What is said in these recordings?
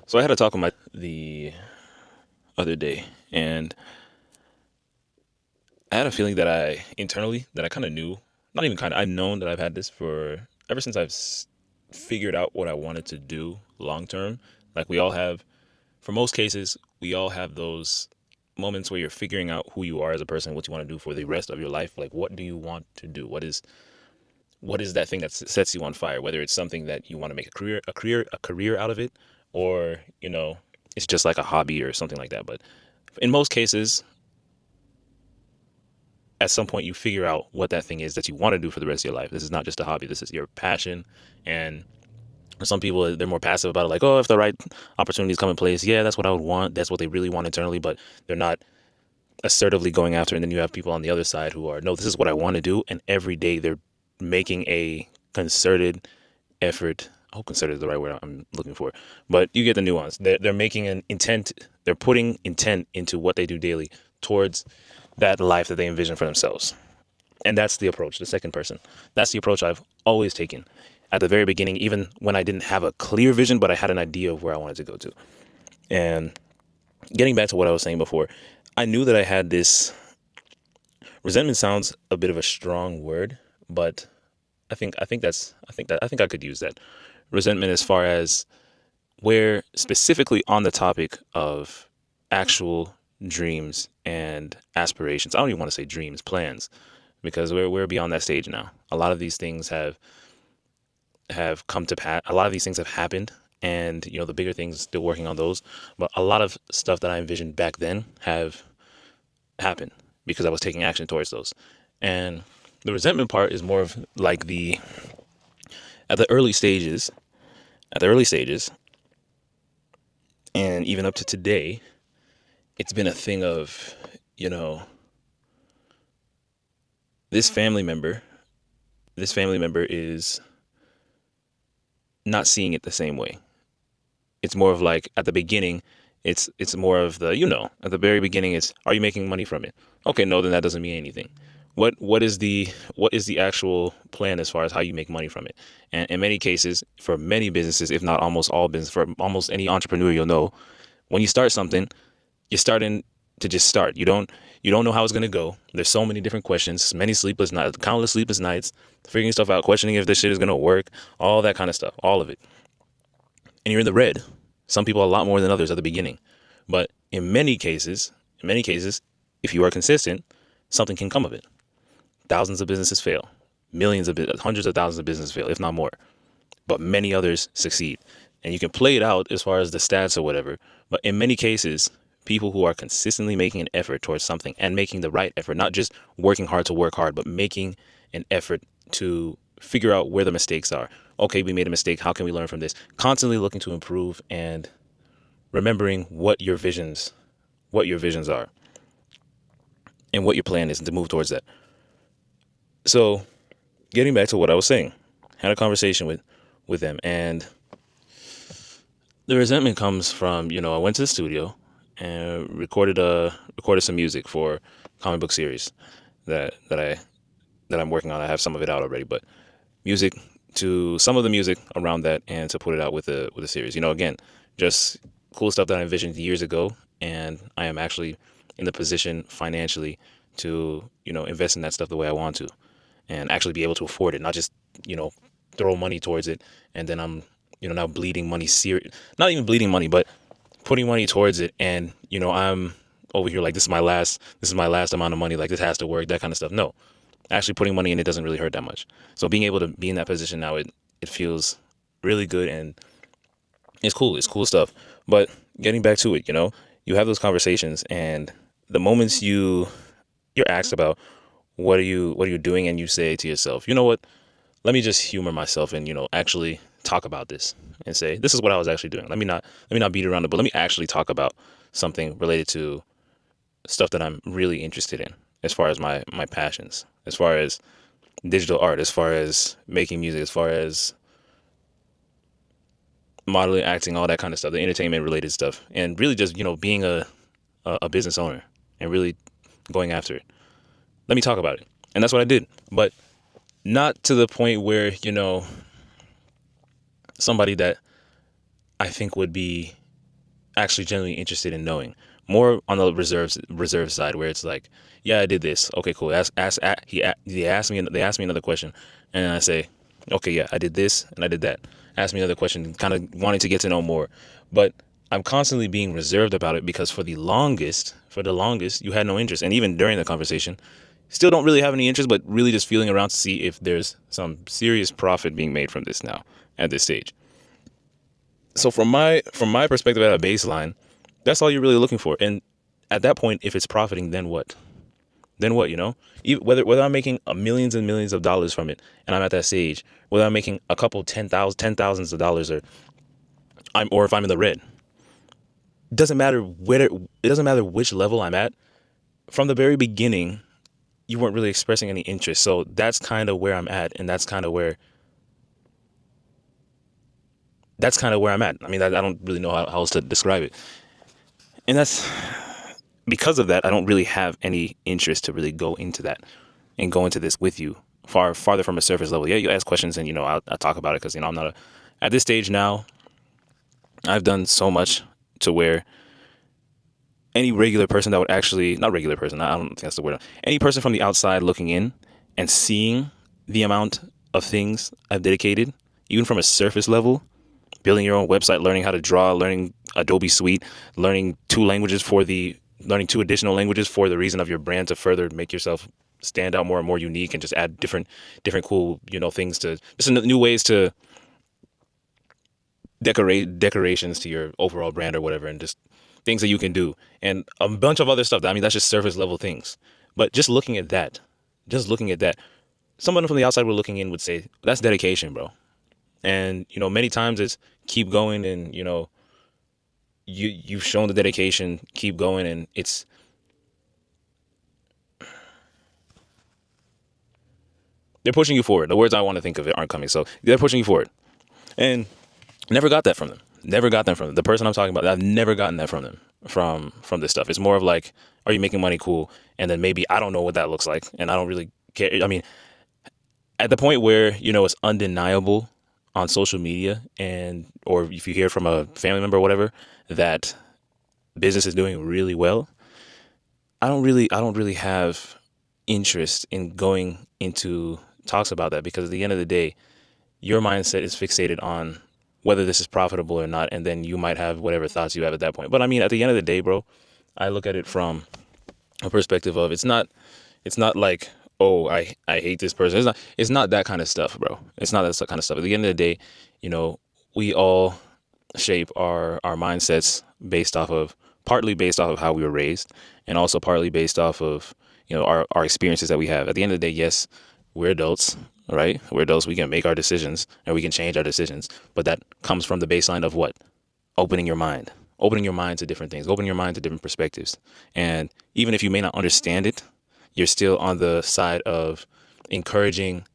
So I had a talk with my the other day, and I had a feeling that I internally that I kind of knew, not even kind of, I've known that I've had this for ever since figured out what I wanted to do long term. Like we all have, for most cases, we all have those moments where you're figuring out who you are as a person, what you want to do for the rest of your life. Like what do you want to do? What is that thing that sets you on fire? Whether it's something that you want to make a career out of it, or it's just like a hobby or something like that. But in most cases, at some point, you figure out what that thing is that you want to do for the rest of your life. This is not just a hobby. This is your passion. And for some people, they're more passive about it. Like, oh, if the right opportunities come in place, yeah, that's what I would want. That's what they really want internally, but they're not assertively going after it. And then you have people on the other side who are, no, this is what I want to do. And every day they're making a concerted effort. I hope concerted is the right word I'm looking for, but you get the nuance. They're making an intent. They're putting intent into what they do daily towards that life that they envision for themselves. And that's the approach, the second person. That's the approach I've always taken at the very beginning, even when I didn't have a clear vision, but I had an idea of where I wanted to go to. And getting back to what I was saying before, I knew that I had this resentment. Sounds a bit of a strong word, but I think I could use that resentment as far as where specifically on the topic of actual dreams and aspirations. I don't even want to say dreams, plans, because we're beyond that stage now. A lot of these things have come to pass. A lot of these things have happened, and the bigger things, still working on those. But a lot of stuff that I envisioned back then have happened because I was taking action towards those. And the resentment part is more of like the at the early stages, at the early stages, and even up to today, it's been a thing of, you know, this family member, this family member is not seeing it the same way. It's more of like at the beginning, it's more of the, at the very beginning, it's, are you making money from it? Okay, no, then that doesn't mean anything. What is the actual plan as far as how you make money from it? And in many cases, for many businesses, if not almost all business, for almost any entrepreneur, you'll know when you start something, you're starting to just start. You don't know how it's gonna go. There's so many different questions, many sleepless nights, countless sleepless nights, figuring stuff out, questioning if this shit is gonna work, all that kind of stuff, all of it. And you're in the red. Some people a lot more than others at the beginning. But in many cases, if you are consistent, something can come of it. Thousands of businesses fail. Hundreds of thousands of businesses fail, if not more. But many others succeed. And you can play it out as far as the stats or whatever. But in many cases, people who are consistently making an effort towards something and making the right effort, not just working hard to work hard, but making an effort to figure out where the mistakes are. Okay, we made a mistake. How can we learn from this? Constantly looking to improve and remembering what your visions are and what your plan is and to move towards that. So getting back to what I was saying, had a conversation with them, and the resentment comes from, I went to the studio and recorded some music for a comic book series that I'm working on. I have some of it out already, but music to some of the music around that and to put it out with a series. Again, just cool stuff that I envisioned years ago, and I am actually in the position financially to invest in that stuff the way I want to, and actually be able to afford it, not just you know throw money towards it, and then I'm now bleeding money, not even bleeding money, but putting money towards it, and I'm over here like this is my last amount of money, like this has to work, that kind of stuff. No, actually putting money in it doesn't really hurt that much. So being able to be in that position now, it feels really good, and it's cool. It's cool stuff. But getting back to it, you have those conversations, and the moments you're asked about what are you doing, and you say to yourself, you know what, let me just humor myself and actually talk about this and say this is what I was actually doing. Let me not beat around the bush. Let me actually talk about something related to stuff that I'm really interested in, as far as my passions, as far as digital art, as far as making music, as far as modeling, acting, all that kind of stuff, the entertainment related stuff, and really just being a business owner and really going after it. Let me talk about it, and that's what I did, but not to the point where somebody that I think would be actually genuinely interested in knowing. More on the reserve side, where it's like, yeah, I did this. Okay, cool. He asked me. They asked me another question, and I say, okay, yeah, I did this and I did that. Ask me another question, kind of wanting to get to know more, but I'm constantly being reserved about it because for the longest, you had no interest, and even during the conversation, still don't really have any interest, but really just feeling around to see if there's some serious profit being made from this now at this stage. So from my perspective at a baseline, that's all you're really looking for. And at that point, if it's profiting, then what? Then what? Whether I'm making millions and millions of dollars from it, and I'm at that stage, whether I'm making a couple ten thousands of dollars, or if I'm in the red, doesn't matter whether it doesn't matter which level I'm at. From the very beginning, you weren't really expressing any interest. So that's kind of where I'm at, and that's kind of where I'm at. I mean, I don't really know how else to describe it. And that's because of that, I don't really have any interest to really go into that and go into this with you farther from a surface level. Yeah, you ask questions and, I'll talk about it because, I'm not at this stage now, I've done so much to where any regular person that would actually, not regular person, I don't think that's the word, any person from the outside looking in and seeing the amount of things I've dedicated, even from a surface level, building your own website, learning how to draw, learning Adobe Suite, learning two additional languages for the reason of your brand to further make yourself stand out more and more unique, and just add different cool, things to just new ways to decorations to your overall brand or whatever, and just things that you can do, and a bunch of other stuff. That's just surface level things. But just looking at that, someone from the outside looking in would say that's dedication, bro. And many times it's keep going, and you've shown the dedication, keep going, and they're pushing you forward. The words I want to think of it aren't coming, so they're pushing you forward. And never got that from them. Never got that from them. The person I'm talking about, I've never gotten that from them. From this stuff, it's more of like, are you making money? Cool. And then maybe I don't know what that looks like, and I don't really care. I mean, at the point where it's undeniable on social media, and or if you hear from a family member or whatever that business is doing really well, I don't really have interest in going into talks about that, because at the end of the day, your mindset is fixated on whether this is profitable or not, and then you might have whatever thoughts you have at that point. But I mean, at the end of the day, bro, I look at it from a perspective of it's not like, oh, I hate this person. It's not that kind of stuff, bro. It's not that kind of stuff. At the end of the day, we all shape our mindsets partly based off of how we were raised, and also partly based off of our experiences that we have. At the end of the day, yes, we're adults, right? We're adults. We can make our decisions and we can change our decisions, but that comes from the baseline of what? Opening your mind to different things, opening your mind to different perspectives. And even if you may not understand it, you're still on the side of encouraging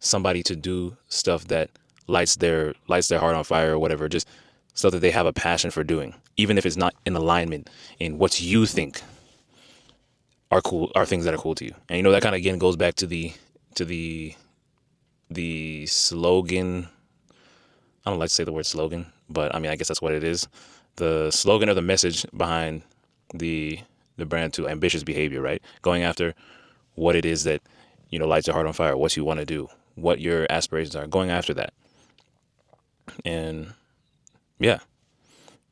somebody to do stuff that lights their heart on fire, or whatever, just stuff that they have a passion for doing, even if it's not in alignment in what you think are things that are cool to you. And that kind of again goes back to the slogan. I don't like to say the word slogan, but I mean, I guess that's what it is. The slogan or the message behind the brand, to ambitious behavior, right? Going after what it is that lights your heart on fire, what you want to do, what your aspirations are, going after that. And yeah,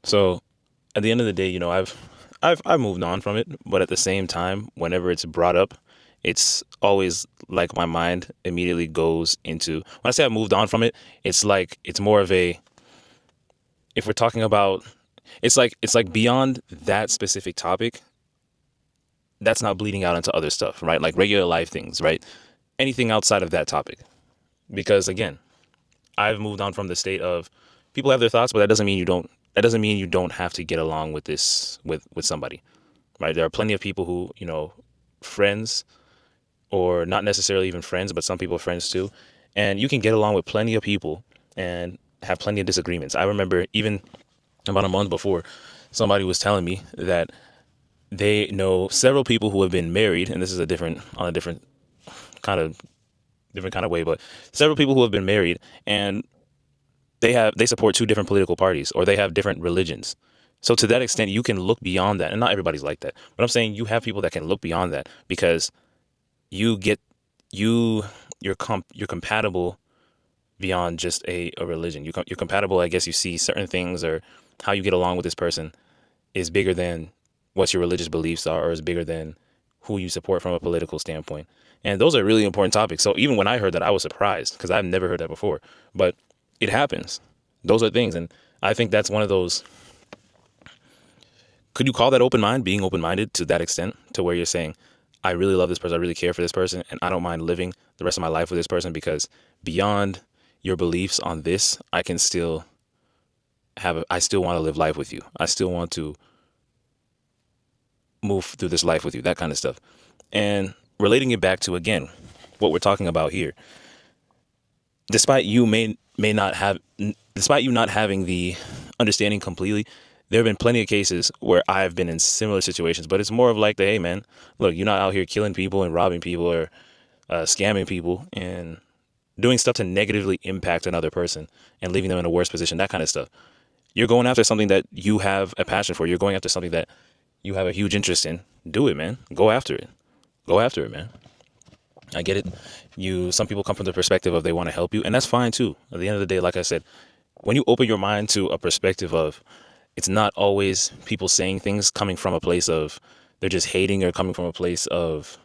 so at the end of the day, I've moved on from it, but at the same time, whenever it's brought up, it's always like my mind immediately goes into, when I say I moved on from it, it's like it's more of a, if we're talking about, it's like beyond that specific topic, that's not bleeding out into other stuff, right? Like regular life things, right? Anything outside of that topic. Because again, I've moved on from the state of, people have their thoughts, but that doesn't mean you don't have to get along with this with somebody, right? There are plenty of people who, friends, or not necessarily even friends, but some people are friends too. And you can get along with plenty of people and have plenty of disagreements. I remember even about a month before, somebody was telling me that they know several people who have been married, and this is on a kind of different kind of way, but several people who have been married, and they support two different political parties, or they have different religions. So to that extent, you can look beyond that, and not everybody's like that. But I'm saying you have people that can look beyond that because you get you you're compatible beyond just a religion. You're compatible. I guess you see certain things or how you get along with this person is bigger than what your religious beliefs are, or is bigger than who you support from a political standpoint. And those are really important topics. So even when I heard that, I was surprised because I've never heard that before. But it happens. Those are things, and I think that's one of those. Could you call that open mind, being open minded to that extent, to where you're saying, I really love this person, I really care for this person, and I don't mind living the rest of my life with this person because beyond your beliefs on this, I can still I still want to live life with you. I still want to move through this life with you, that kind of stuff. And relating it back to, again, what we're talking about here, despite you may not have, despite you not having the understanding completely, there have been plenty of cases where I've been in similar situations, but it's more of like the, hey man, look, you're not out here killing people and robbing people or scamming people and doing stuff to negatively impact another person and leaving them in a worse position, that kind of stuff. You're going after something that you have a passion for. You're going after something that you have a huge interest in. Do it, man. Go after it. Go after it, man. I get it. Some people come from the perspective of they want to help you, and that's fine too. At the end of the day, like I said, when you open your mind to a perspective of, it's not always people saying things coming from a place of they're just hating, or coming from a place of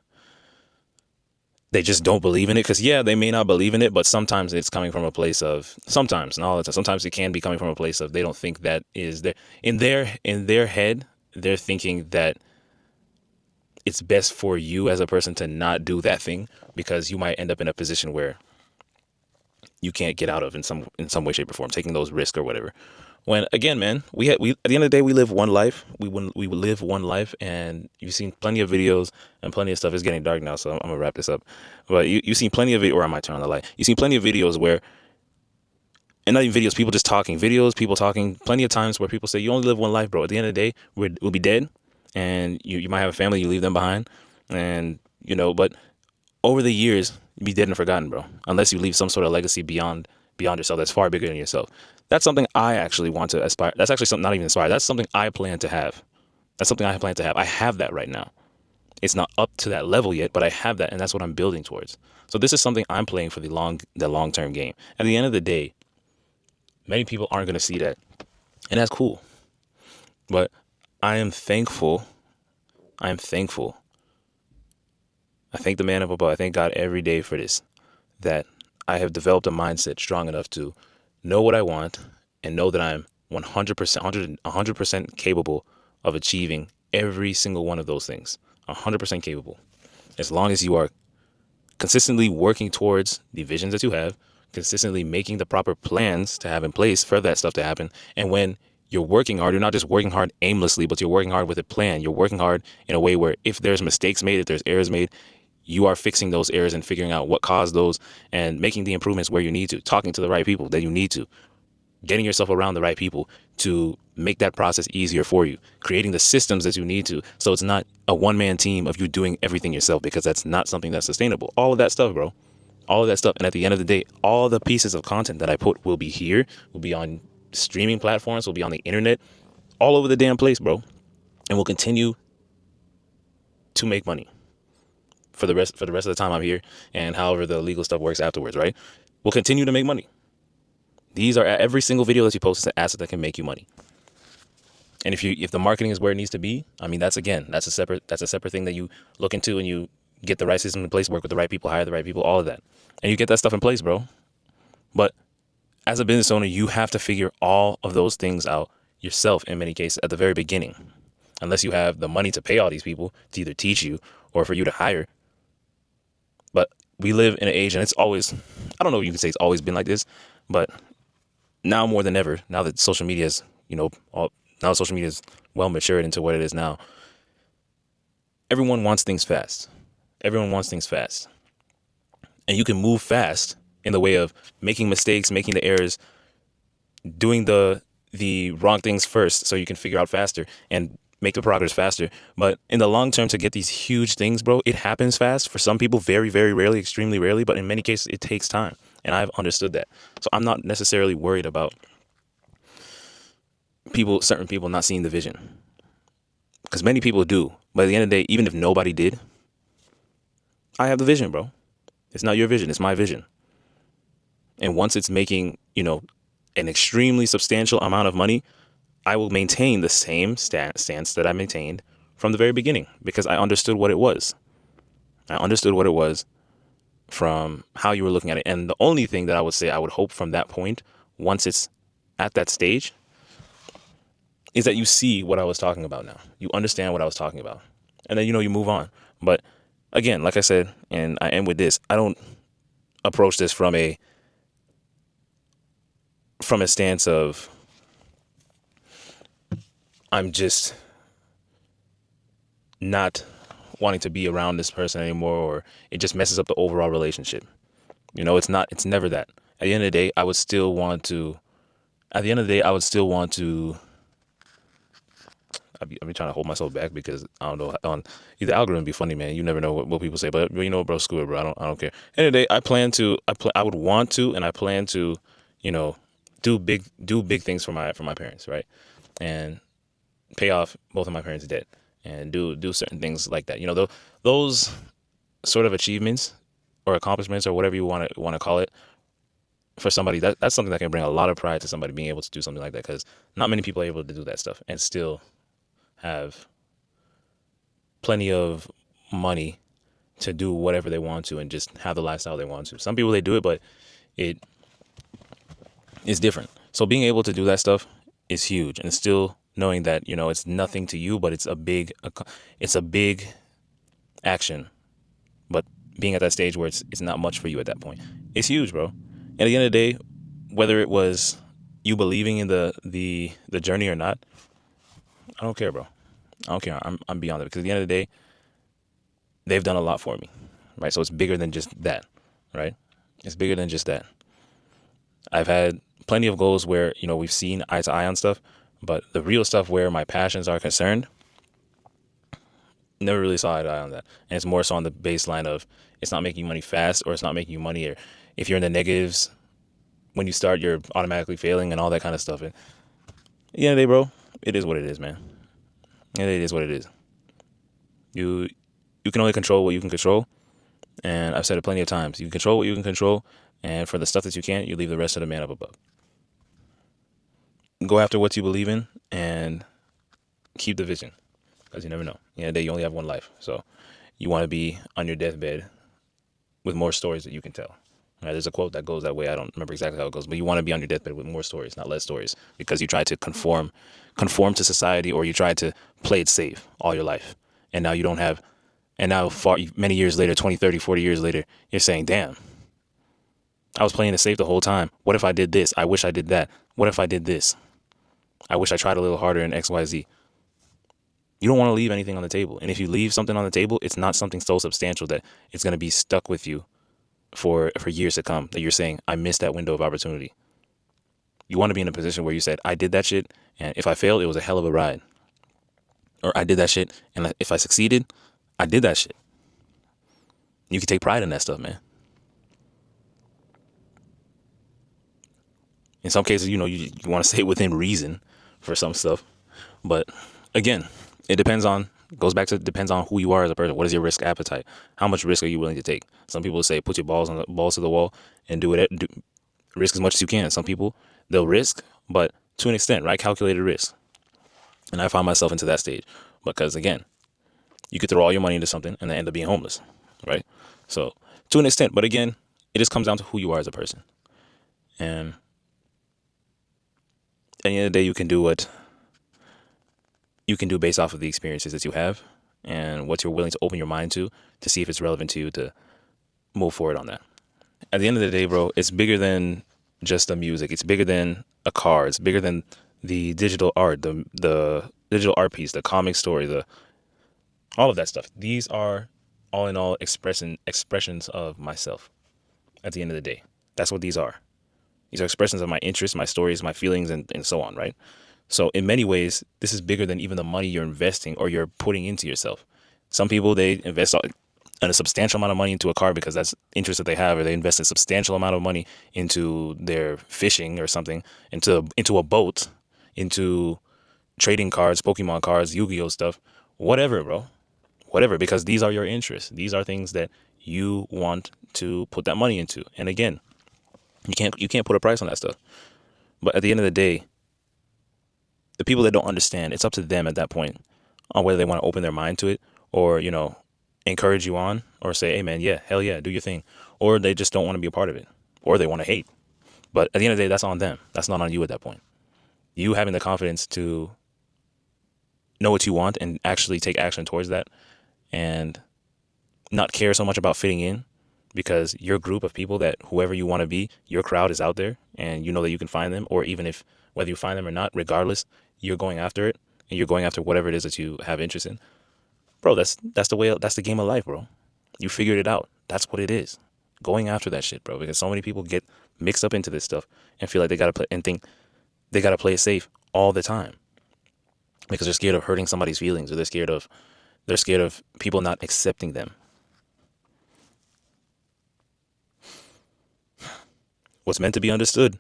they just don't believe in it. Because yeah, they may not believe in it, but sometimes it's coming from a place of, sometimes, not all the time, sometimes it can be coming from a place of they don't think that is there in their head. They're thinking that it's best for you as a person to not do that thing because you might end up in a position where you can't get out of in some way, shape, or form, taking those risks or whatever. When again, man, we at the end of the day, we live one life. We live one life, and you've seen plenty of videos and plenty of stuff. It's getting dark now, so I'm gonna wrap this up. But you've seen plenty of it, or I might turn on the light. You've seen plenty of videos where, and not even videos, people just talking, videos, people talking, plenty of times where people say you only live one life, bro. At the end of the day, we'll be dead, and you might have a family, you leave them behind, and but over the years, you'll be dead and forgotten, bro. Unless you leave some sort of legacy beyond yourself that's far bigger than yourself. That's something I actually want to aspire. That's actually something, not even aspire. That's something I plan to have. That's something I plan to have. I have that right now. It's not up to that level yet, but I have that, and that's what I'm building towards. So this is something I'm playing for the long term game. At the end of the day, many people aren't going to see that, and that's cool. But I am thankful. I am thankful. I thank the man up above. I thank God every day for this, that I have developed a mindset strong enough to know what I want and know that I'm 100%, 100% capable of achieving every single one of those things. 100% capable. As long as you are consistently working towards the visions that you have, consistently making the proper plans to have in place for that stuff to happen. And when you're working hard, you're not just working hard aimlessly, but you're working hard with a plan. You're working hard in a way where if there's mistakes made, if there's errors made, you are fixing those errors and figuring out what caused those and making the improvements where you need to, talking to the right people that you need to, getting yourself around the right people to make that process easier for you, creating the systems that you need to. So it's not a one-man team of you doing everything yourself, because that's not something that's sustainable. All of that stuff, bro. All of that stuff. And at the end of the day, all the pieces of content that I put will be here, will be on streaming platforms, will be on the internet, all over the damn place, bro. And we'll continue to make money for the rest of the time I'm here, and however the legal stuff works afterwards, right? We'll continue to make money. These are, every single video that you post is an asset that can make you money. And if the marketing is where it needs to be, I mean, that's a separate thing that you look into, and you get the right system in place, work with the right people, hire the right people, all of that. And you get that stuff in place, bro. But as a business owner, you have to figure all of those things out yourself in many cases at the very beginning. Unless you have the money to pay all these people to either teach you or for you to hire. But we live in an age, and it's always, I don't know if you can say it's always been like this, but now more than ever, now that social media is, now social media is well matured into what it is now, everyone wants things fast. Everyone wants things fast. And you can move fast in the way of making mistakes, making the errors, doing the wrong things first so you can figure out faster and make the progress faster. But in the long term, to get these huge things, bro, it happens fast. For some people, very, very rarely, extremely rarely, but in many cases, it takes time. And I've understood that. So I'm not necessarily worried about certain people not seeing the vision. Because many people do. But at the end of the day, even if nobody did, I have the vision, bro. It's not your vision, it's my vision. And once it's making, an extremely substantial amount of money, I will maintain the same stance that I maintained from the very beginning because I understood what it was. I understood what it was from how you were looking at it. And the only thing that I would say I would hope from that point, once it's at that stage, is that you see what I was talking about now. You understand what I was talking about. And then, you move on. But again, like I said, and I end with this, I don't approach this from a stance of I'm just not wanting to be around this person anymore, or it just messes up the overall relationship. It's never that. At the end of the day, I would still want to, at the end of the day, I would still want to, I'll be trying to hold myself back because I don't know, the algorithm be funny, man. You never know what people say, but bro, screw it, bro. I don't care. End of the day, I would want to, and I plan to, you know, do big things for my parents, right? And pay off both of my parents' debt and do certain things like that. Those sort of achievements or accomplishments or whatever you want to call it for somebody that's something that can bring a lot of pride to somebody being able to do something like that because not many people are able to do that stuff and still have plenty of money to do whatever they want to and just have the lifestyle they want to. Some people they do it, but it is different. So being able to do that stuff is huge, and still knowing that it's nothing to you, but it's a big action. But being at that stage where it's not much for you at that point, it's huge, bro. And at the end of the day, whether it was you believing in the journey or not, I don't care, bro. I don't care. I'm beyond it because at the end of the day, they've done a lot for me, right? So it's bigger than just that, right? It's bigger than just that. I've had plenty of goals where we've seen eye to eye on stuff, but the real stuff where my passions are concerned, never really saw eye to eye on that. And it's more so on the baseline of it's not making you money fast, or it's not making you money, or if you're in the negatives when you start, you're automatically failing and all that kind of stuff. And at the end of the day, bro, it is what it is, man. And it is what it is. You can only control what you can control. And I've said it plenty of times. You can control what you can control. And for the stuff that you can't, you leave the rest of the man up above. Go after what you believe in and keep the vision. Because you never know. You only have one life. So you want to be on your deathbed with more stories that you can tell. Right? There's a quote that goes that way. I don't remember exactly how it goes, but you want to be on your deathbed with more stories, not less stories, because you try to conform to society, or you try to play it safe all your life. And now you don't have, and now many years later, 20, 30, 40 years later, you're saying, damn, I was playing it safe the whole time. What if I did this? I wish I did that. What if I did this? I wish I tried a little harder in X, Y, Z. You don't want to leave anything on the table. And if you leave something on the table, it's not something so substantial that it's going to be stuck with you for years to come, that you're saying, I missed that window of opportunity. You want to be in a position where you said, I did that shit, and if I failed, it was a hell of a ride. Or I did that shit, and if I succeeded, I did that shit. You can take pride in that stuff, man. In some cases, you want to stay within reason for some stuff. But again, it depends on who you are as a person. What is your risk appetite? How much risk are you willing to take? Some people say put your balls to the wall and risk as much as you can. Some people, they'll risk, but to an extent, right? Calculated risk. And I found myself into that stage because, again, you could throw all your money into something and then end up being homeless, right? So to an extent, but again, it just comes down to who you are as a person. And at the end of the day, you can do what you can do based off of the experiences that you have and what you're willing to open your mind to see if it's relevant to you to move forward on that. At the end of the day, bro, it's bigger than just the music. It's bigger than a car. It's bigger than the digital art, the digital art piece, the comic story, all of that stuff. These are all in all expressions of myself. At the end of the day, that's what these are. These are expressions of my interests, my stories, my feelings, and so on, right? So in many ways, this is bigger than even the money you're investing or you're putting into yourself. Some people, they invest a substantial amount of money into a car because that's interest that they have, or they invest a substantial amount of money into their fishing or something, into a boat, into trading cards, Pokemon cards, Yu-Gi-Oh stuff, whatever, bro, whatever, because these are your interests. These are things that you want to put that money into. And again, you can't put a price on that stuff. But at the end of the day, the people that don't understand, it's up to them at that point on whether they want to open their mind to it, or encourage you on, or say, hey man, yeah, hell yeah, do your thing, or they just don't want to be a part of it, or they want to hate. But at the end of the day, that's on them. That's not on you at that point. You having the confidence to know what you want and actually take action towards that, and not care so much about fitting in, because your group of people, that whoever you want to be, your crowd is out there, and you know that you can find them, or even if whether you find them or not, regardless, you're going after it, and you're going after whatever it is that you have interest in, bro. That's the game of life, bro. You figured it out. That's what it is. Going after that shit, bro. Because so many people get mixed up into this stuff and feel like they gotta play and think they gotta play it safe all the time because they're scared of hurting somebody's feelings, or they're scared of people not accepting them. What's meant to be understood,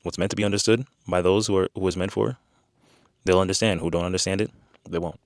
what's meant to be understood by those who is meant for, they'll understand. Who don't understand it, they won't.